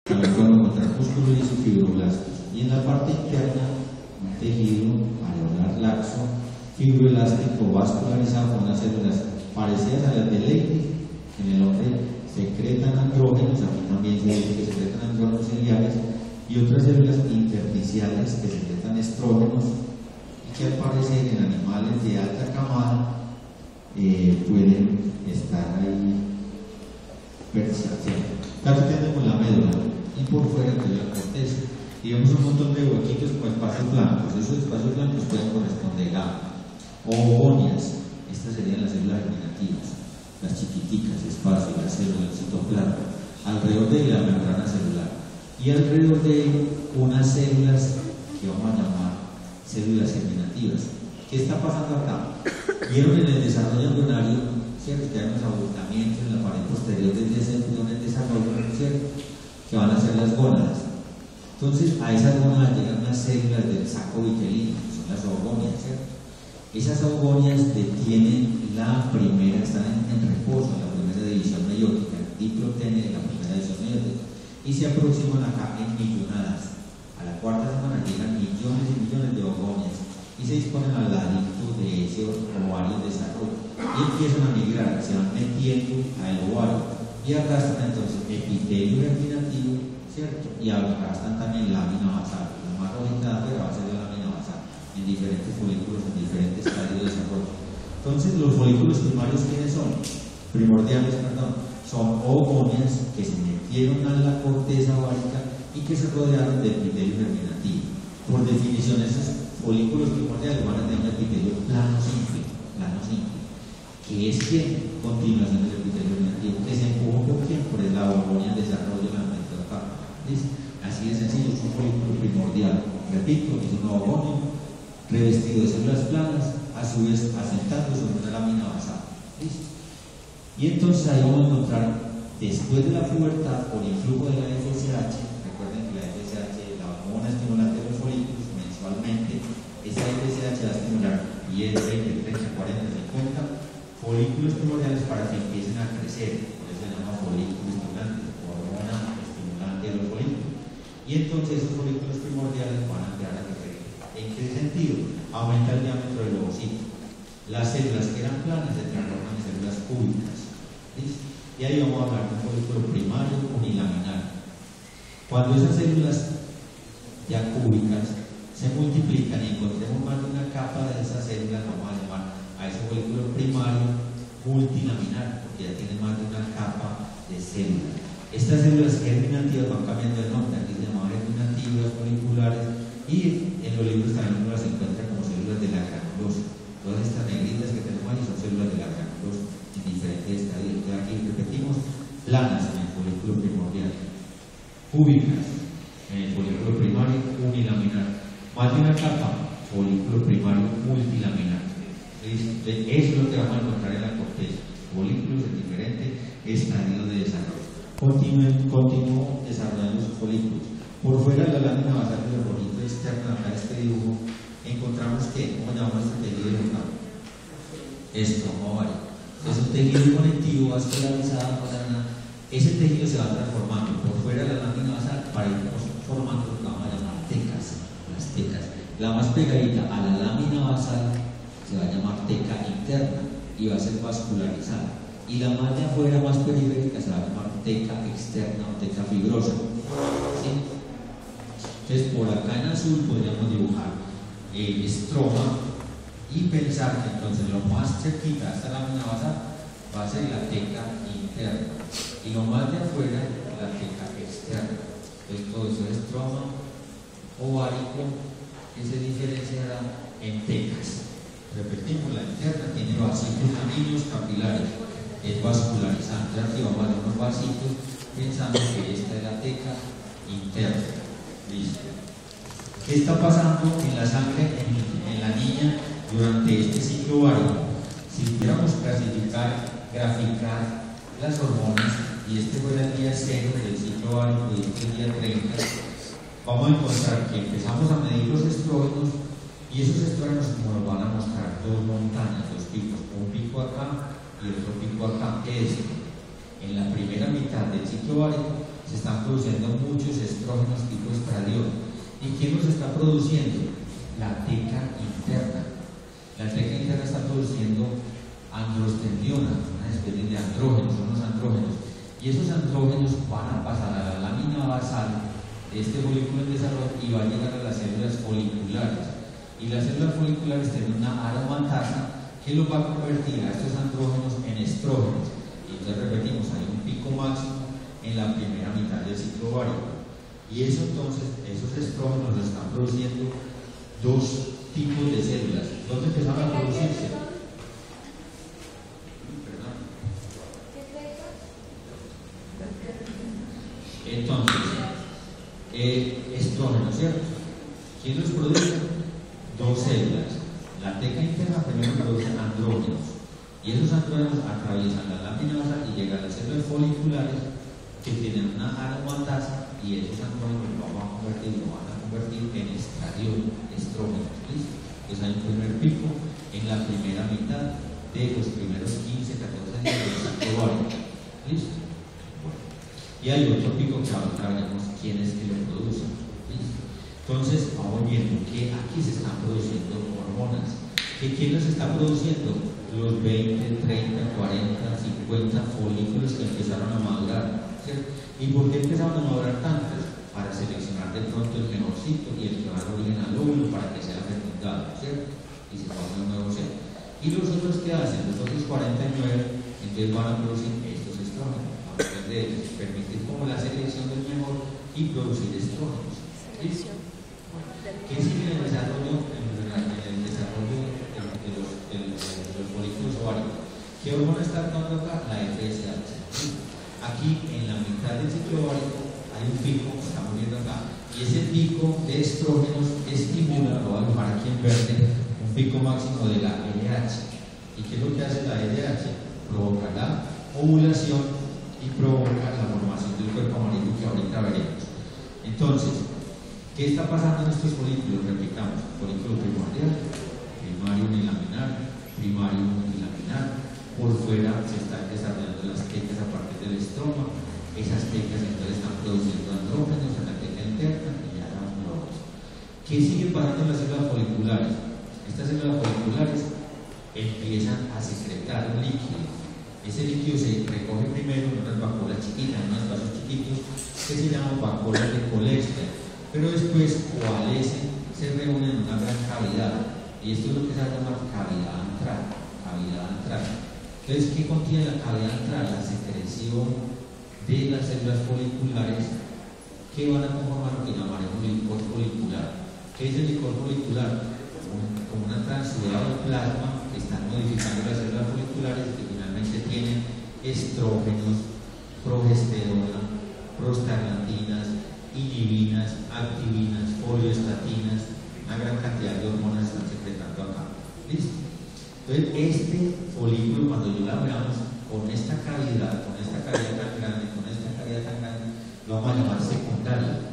También podemos encontrar músculos lisofibroblastos. Y en la parte interna, un tejido areolar laxo, fibroelástico vascularizado con unas células parecidas a las del leite. En el hombre secretan andrógenos, aquí también se dice que secretan andrógenos ciliares, y otras células intersticiales que secretan estrógenos, y que al parecer en animales de alta camada pueden estar ahí persistentes. Acá tenemos la médula y por fuera de la corteza, y vemos un montón de huequitos con espacios blancos. Esos espacios blancos pueden corresponder a ovonias, estas serían las células germinativas, las chiquiticas, espacios, las células del citoplasma, alrededor de la membrana celular, y alrededor de unas células que vamos a llamar células germinativas. ¿Qué está pasando acá? Vieron en el desarrollo embrionario, ¿cierto?, que hay unos abultamientos en la pared posterior del desarrollo, ¿cierto?, que van a ser las gónadas. Entonces, a esas gónadas llegan unas células del saco vitelino, que son las oogonias, ¿cierto? Esas oogonias detienen la primera, están en reposo, en la primera división meiótica, el diplotene de la primera división meiótica, y se aproximan acá en millonadas. A la cuarta semana llegan millones y millones de oogonias y se disponen al ladito de ese ovario de desarrollo y empiezan a migrar, se van metiendo al ovario, y acá están entonces epitelio germinativo, ¿cierto? Y acá están también lámina basal. La más rojita de afuera va a ser la lámina basal, en diferentes folículos, en diferentes estadios de desarrollo. Entonces, los folículos primarios, ¿quiénes son? Primordiales, perdón, son oogonias que se metieron a la corteza ovárica y que se rodearon de epitelio germinativo. Por definición, esos folículos primordiales van a tener un epitelio plano simple, que es que continuación del epitelio germinativo, que se empuja por quién, por la oogonia en desarrollo de la metacapa. Así de sencillo, es un folículo primordial. Repito, es un oogonio revestido de células planas, a su vez asentando sobre una lámina basal. ¿Listo? Y entonces ahí vamos a encontrar, después de la pubertad, por influjo de la FSH, recuerden que la FSH, la hormona estimulante de los folículos, mensualmente, esa FSH va a estimular 10, 20, 30, 40, 50 folículos primordiales para que empiecen a crecer. Por eso se llama folículo estimulante, hormona estimulante de los folículos. Y entonces esos folículos primordiales van a empezar a crecer. ¿En qué sentido? Aumenta el diámetro del ovocito. Las células que eran planas se transforman en células cúbicas. ¿Listo? Y ahí vamos a hablar de un folículo primario unilaminar. Cuando esas células ya cúbicas se multiplican y encontremos más de una capa de esas células, vamos a llamar a ese folículo primario multilaminar, porque ya tiene más de una capa de células. Estas células germinativas van cambiando de nombre, aquí se llaman germinativas, foliculares, y en los libros también uno las encuentra como células de la granulosa. Todas estas negritas que tenemos ahí son células de la granulosa en diferentes estadios. Entonces aquí repetimos, planas en el folículo primordial, cúbicas en el folículo primario unilaminar, más de una capa, folículo primario multilaminar. Eso es lo que vamos a encontrar en la corteza, folículos en diferentes estadios de desarrollo. Continúo desarrollando sus folículos. Por fuera de la lámina basal del rojito externo, acá este dibujo, encontramos que, ¿cómo llamamos este tejido acá? Estroma-ovario. Es un tejido conectivo vascularizado, ese tejido se va transformando por fuera de la lámina basal para ir formando lo que vamos a llamar tecas, las tecas. La más pegadita a la lámina basal se va a llamar teca interna y va a ser vascularizada, y la más de afuera, más periférica, se va a llamar teca externa o teca fibrosa. ¿Sí? Entonces, por acá en azul podríamos dibujar el estroma y pensar que entonces lo más cerquita a esta lámina basal va a ser la teca interna y lo más de afuera la teca externa. Entonces, todo eso es estroma ovárico que se diferenciará en tecas. Repetimos, la interna tiene vasitos sanguíneos capilares, es vascularizante. Aquí vamos a ver unos vasitos pensando que esta es la teca interna. Listo. ¿Qué está pasando en la sangre en la niña durante este ciclo ovárico? Si pudiéramos graficar las hormonas, y este fuera el día 0 del ciclo ovárico y este día 30, vamos a encontrar que empezamos a medir los estrógenos. Y esos estrógenos como nos van a mostrar dos montañas, dos picos, un pico acá y otro pico acá, que es en la primera mitad del ciclo ovárico se están produciendo muchos estrógenos tipo estradiol. ¿Y quién los está produciendo? La teca interna. La teca interna está produciendo androstendiona, una especie de andrógenos, son los andrógenos. Y esos andrógenos van a pasar a la lámina basal de este folículo en desarrollo y va a llegar a las células foliculares. Y las células foliculares tienen una aromatasa que los va a convertir a estos andrógenos en estrógenos. Y entonces repetimos, hay un pico máximo en la primera mitad del ciclo ovárico. Y eso entonces, esos estrógenos los están produciendo dos tipos de células. ¿Dónde empezaron a producirse? Entonces, estrógenos, ¿cierto? ¿Quién los produce? Dos células. La teca interna primero produce andrógenos. Y esos andrógenos atraviesan la lámina basal y llegan a las células foliculares que tienen una aromatasa y esos andrógenos lo van a convertir en estradiol, estrógenos. ¿Listo? Entonces hay un primer pico en la primera mitad de los primeros 15, 14 días del ciclo ovárico. ¿Listo? Bueno. Y hay otro pico que ahora veremos quién es que lo produce. ¿Listo? Entonces, vamos viendo que aquí se están produciendo hormonas. ¿Quién las está produciendo? Los 20, 30, 40, 50 folículos que empezaron a madurar, ¿cierto? ¿Y por qué empezaron a madurar tantos? Para seleccionar de pronto el mejorcito y el que va a origen al óvulo para que sea fecundado, ¿cierto? Y se forme un nuevo ser. ¿Y los otros qué hacen? Los otros 49 entonces van a producir estos estrógenos. A través de ellos, permitir como la selección del mejor y producir estrógenos. ¿Listo? ¿Qué sigue en el desarrollo? De los folículos ováricos. ¿Qué hormona está actuando acá? La FSH. Aquí en la mitad del ciclo ovárico hay un pico que estamos viendo acá, y ese pico de estrógenos estimula, lo voy a dejar aquí en verde, un pico máximo de la LH. ¿Y qué es lo que hace la LH? Provoca la ovulación y provoca la formación del cuerpo amarillo que ahorita veremos. Entonces, ¿qué está pasando en estos folículos? Repitamos: folículo primordial, primario unilaminar, primario multilaminar. Por fuera se están desarrollando las tecas a partir del estroma. Esas tecas entonces están produciendo andrógenos en la teca interna y ya damos globos. ¿Qué sigue pasando en las células foliculares? Estas células foliculares empiezan a secretar un líquido. Ese líquido se recoge primero en unas vacuolas chiquitas, en unos vasos chiquitos que se llaman vacuolas de Colester, pero después coalescen, se reúnen en una gran cavidad. Y esto es lo que se llama cavidad antral. Cavidad antral. Entonces, ¿qué contiene la cavidad antral? La secreción de las células foliculares que van a conformar lo que llamaremos licor folicular. ¿Qué es el licor folicular? Como una transudada de plasma que están modificando las células foliculares que finalmente tienen estrógenos, progesterona, prostaglandinas, inhibinas, activinas, folioestatinas, una gran cantidad de hormonas están secretando acá. ¿Listo? Entonces, este folículo, cuando yo la veamos con esta cavidad tan grande, lo vamos a llamar secundario.